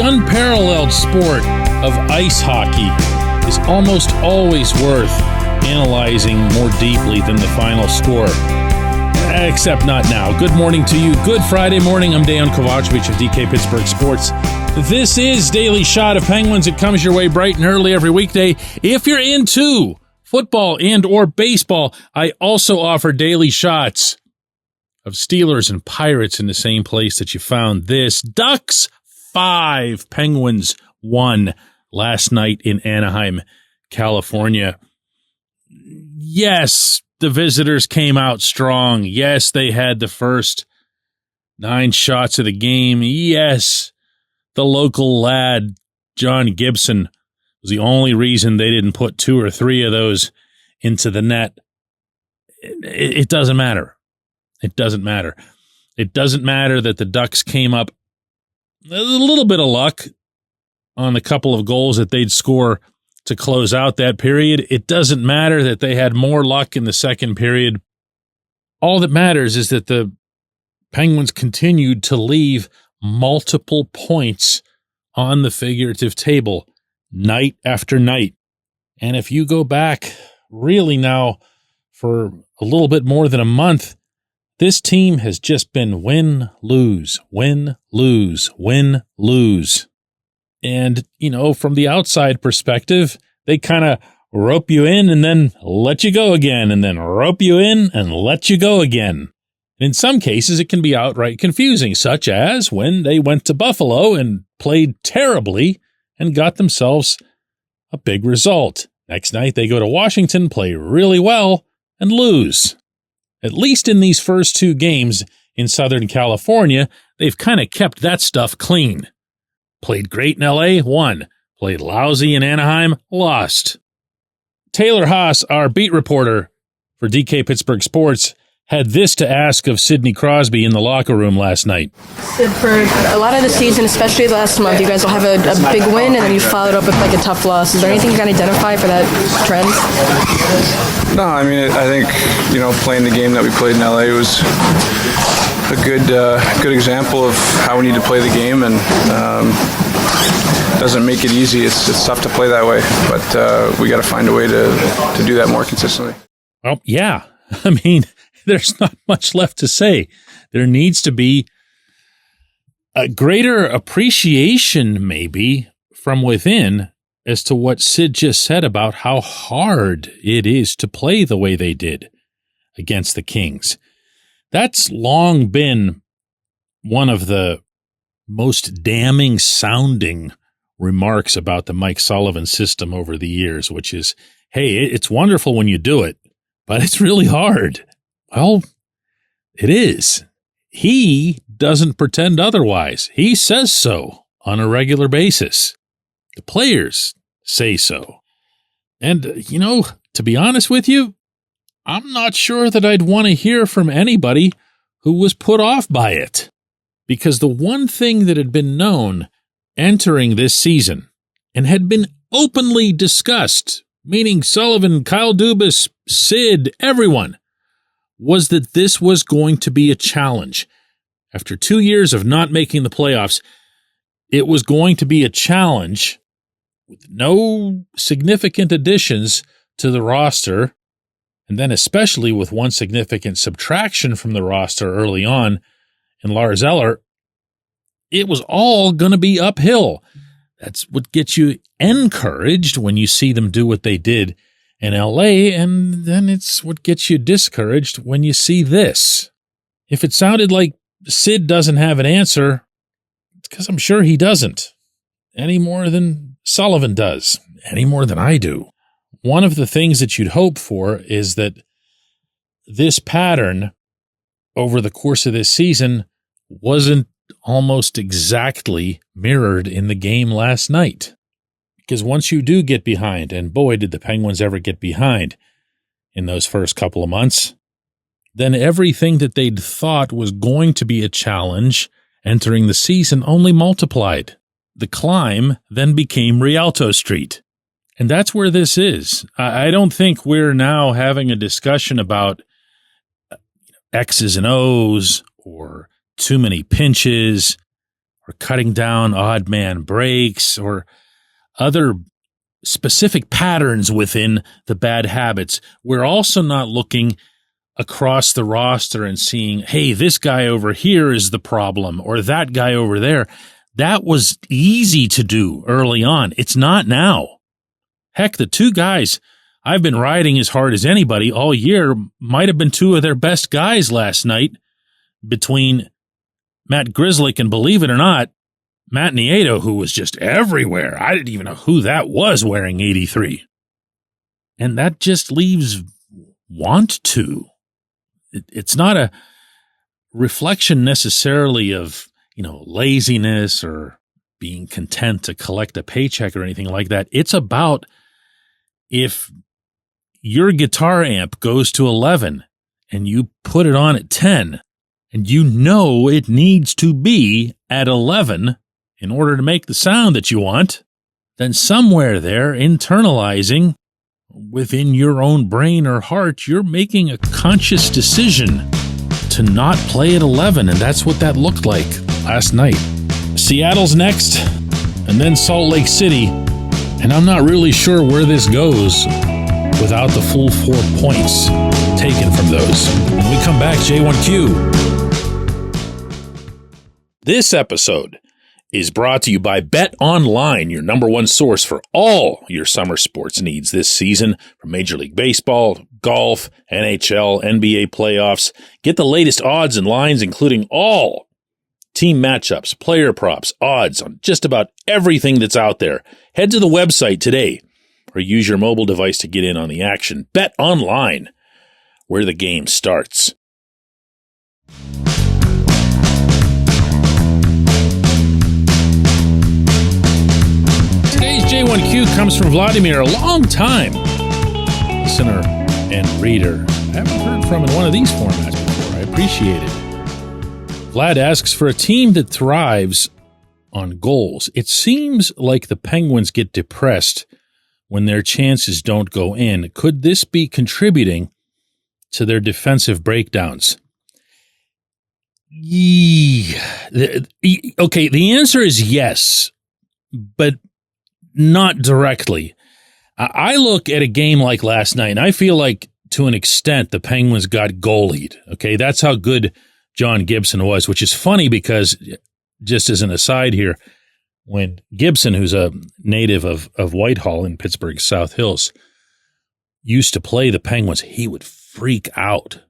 The unparalleled sport of ice hockey is almost always worth analyzing more deeply than the final score. Except not now. Good morning to you. Good Friday morning. I'm Dejan Kovacevic of DK Pittsburgh Sports. This is Daily Shot of Penguins. It comes your way bright and early every weekday. If you're into football and or baseball, I also offer daily shots of Steelers and Pirates in the same place that you found this. Ducks 5, Penguins 1 last night in Anaheim, California. Yes, the visitors came out strong. Yes, they had the first 9 shots of the game. Yes, the local lad, John Gibson, was the only reason they didn't put 2 or 3 of those into the net. It doesn't matter. It doesn't matter. It doesn't matter that the Ducks came up a little bit of luck on the couple of goals that they'd score to close out that period. It doesn't matter that they had more luck in the second period. All that matters is that the Penguins continued to leave multiple points on the figurative table night after night. And if you go back really now for a little bit more than a month, this team has just been win, lose, win, lose, win, lose. And, you know, from the outside perspective, they kind of rope you in and then let you go again, and then rope you in and let you go again. In some cases, it can be outright confusing, such as when they went to Buffalo and played terribly and got themselves a big result. Next night, they go to Washington, play really well, and lose. At least in these first 2 games in Southern California, they've kind of kept that stuff clean. Played great in LA, won. Played lousy in Anaheim, lost. Taylor Haas, our beat reporter for DK Pittsburgh Sports, had this to ask of Sidney Crosby in the locker room last night. Sid, for a lot of the season, especially the last month, you guys will have a big win and then you follow it up with like a tough loss. Is there anything you can identify for that trend? No, I mean, I think, playing the game that we played in LA was a good example of how we need to play the game, and doesn't make it easy. It's tough to play that way, but we got to find a way to do that more consistently. Well, yeah. I mean, there's not much left to say. There needs to be a greater appreciation, maybe, from within as to what Sid just said about how hard it is to play the way they did against the Kings. That's long been one of the most damning sounding remarks about the Mike Sullivan system over the years, which is, hey, it's wonderful when you do it, but it's really hard. Well, it is. He doesn't pretend otherwise. He says so on a regular basis. The players say so. And, to be honest with you, I'm not sure that I'd want to hear from anybody who was put off by it. Because the one thing that had been known entering this season and had been openly discussed, meaning Sullivan, Kyle Dubas, Sid, everyone, was that this was going to be a challenge. After 2 years of not making the playoffs, it was going to be a challenge with no significant additions to the roster, and then especially with one significant subtraction from the roster early on in Lars Eller. It was all going to be uphill. That's what gets you encouraged when you see them do what they did in LA, and then it's what gets you discouraged when you see this. If it sounded like Sid doesn't have an answer, it's because I'm sure he doesn't, any more than Sullivan does, any more than I do. One of the things that you'd hope for is that this pattern over the course of this season wasn't almost exactly mirrored in the game last night. Because once you do get behind, and boy, did the Penguins ever get behind in those first couple of months, then everything that they'd thought was going to be a challenge entering the season only multiplied. The climb then became Rialto Street. And that's where this is. I don't think we're now having a discussion about X's and O's or too many pinches or cutting down odd man breaks or other specific patterns within the bad habits. We're also not looking across the roster and seeing, hey, this guy over here is the problem or that guy over there. That was easy to do early on. It's not now. Heck, the two guys I've been riding as hard as anybody all year might have been two of their best guys last night between Matt Grzelcyk and, believe it or not, Matt Nieto, who was just everywhere. I didn't even know who that was wearing 83. And that just leaves want to. It's not a reflection necessarily of, laziness or being content to collect a paycheck or anything like that. It's about if your guitar amp goes to 11 and you put it on at 10 and it needs to be at 11 in order to make the sound that you want, then somewhere there, internalizing within your own brain or heart, you're making a conscious decision to not play at 11, and that's what that looked like last night. Seattle's next, and then Salt Lake City, and I'm not really sure where this goes without the full 4 points taken from those. When we come back, J1Q. This episode is brought to you by Bet Online, your number one source for all your summer sports needs this season, from Major League Baseball, golf, NHL, NBA playoffs. Get the latest odds and lines, including all team matchups, player props, odds on just about everything that's out there. Head to the website today or use your mobile device to get in on the action. Bet Online, where the game starts. Today's J1Q comes from Vladimir, a long-time listener and reader. I haven't heard from in one of these formats before. I appreciate it. Vlad asks, for a team that thrives on goals, it seems like the Penguins get depressed when their chances don't go in. Could this be contributing to their defensive breakdowns? Okay, the answer is yes, but not directly. I look at a game like last night, and I feel like, to an extent, the Penguins got goalied. Okay, that's how good John Gibson was, which is funny because, just as an aside here, when Gibson, who's a native of Whitehall in Pittsburgh's South Hills, used to play the Penguins, he would freak out.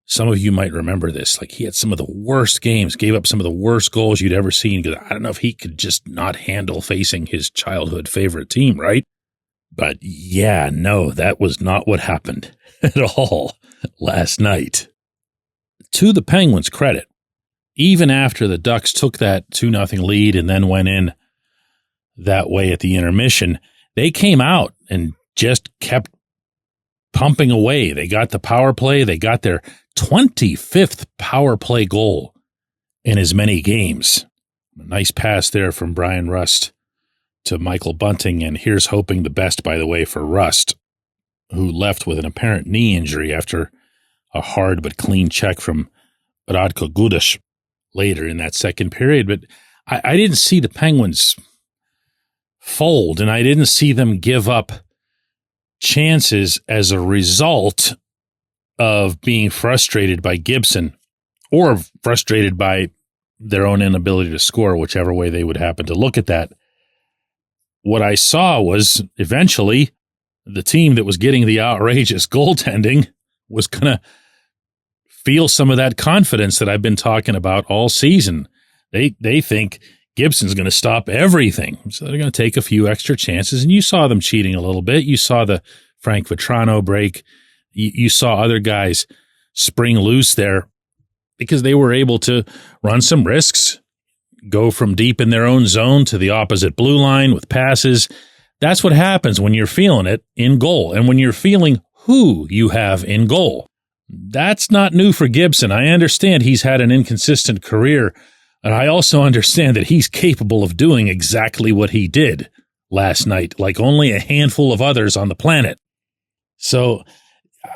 Some of you might remember this. Like, he had some of the worst games, gave up some of the worst goals you'd ever seen, because I don't know if he could just not handle facing his childhood favorite team, right? But yeah, no, that was not what happened at all last night. To the Penguins' credit, even after the Ducks took that 2-0 lead and then went in that way at the intermission, they came out and just kept pumping away. They got the power play. They got their 25th power play goal in as many games. A nice pass there from Brian Rust to Michael Bunting, and here's hoping the best, by the way, for Rust, who left with an apparent knee injury after a hard but clean check from Radko Gudas later in that second period. But I didn't see the Penguins fold, and I didn't see them give up chances as a result of being frustrated by Gibson or frustrated by their own inability to score, whichever way they would happen to look at that. What I saw was eventually the team that was getting the outrageous goaltending was going to feel some of that confidence that I've been talking about all season. They think Gibson's going to stop everything, so they're going to take a few extra chances. And you saw them cheating a little bit. You saw the Frank Vetrano break. You saw other guys spring loose there because they were able to run some risks, go from deep in their own zone to the opposite blue line with passes. That's what happens when you're feeling it in goal and when you're feeling who you have in goal. That's not new for Gibson. I understand he's had an inconsistent career, and I also understand that he's capable of doing exactly what he did last night, like only a handful of others on the planet. So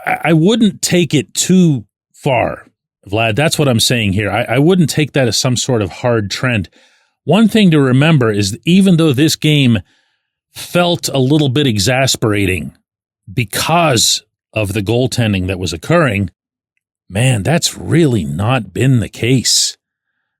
I wouldn't take it too far, Vlad. That's what I'm saying here. I wouldn't take that as some sort of hard trend. one thing to remember is that even though this game felt a little bit exasperating because of the goaltending that was occurring, man, that's really not been the case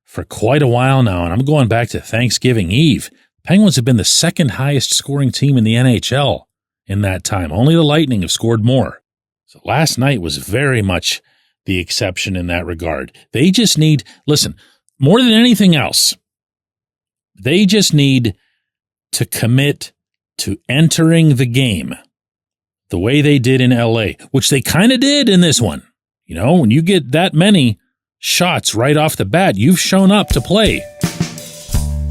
for quite a while now. And I'm going back to Thanksgiving Eve. Penguins have been the second highest scoring team in the NHL in that time. Only the Lightning have scored more. So last night was very much the exception in that regard. They just need, listen, more than anything else, they just need to commit to entering the game the way they did in LA, which they kind of did in this one. You know, when you get that many shots right off the bat, you've shown up to play.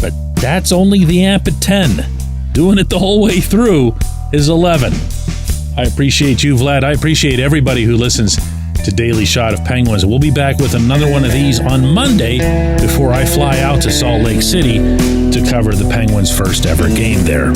But that's only the amp at 10. Doing it the whole way through is 11. I appreciate you, Vlad. I appreciate everybody who listens to Daily Shot of Penguins. We'll be back with another one of these on Monday before I fly out to Salt Lake City to cover the Penguins' first ever game there.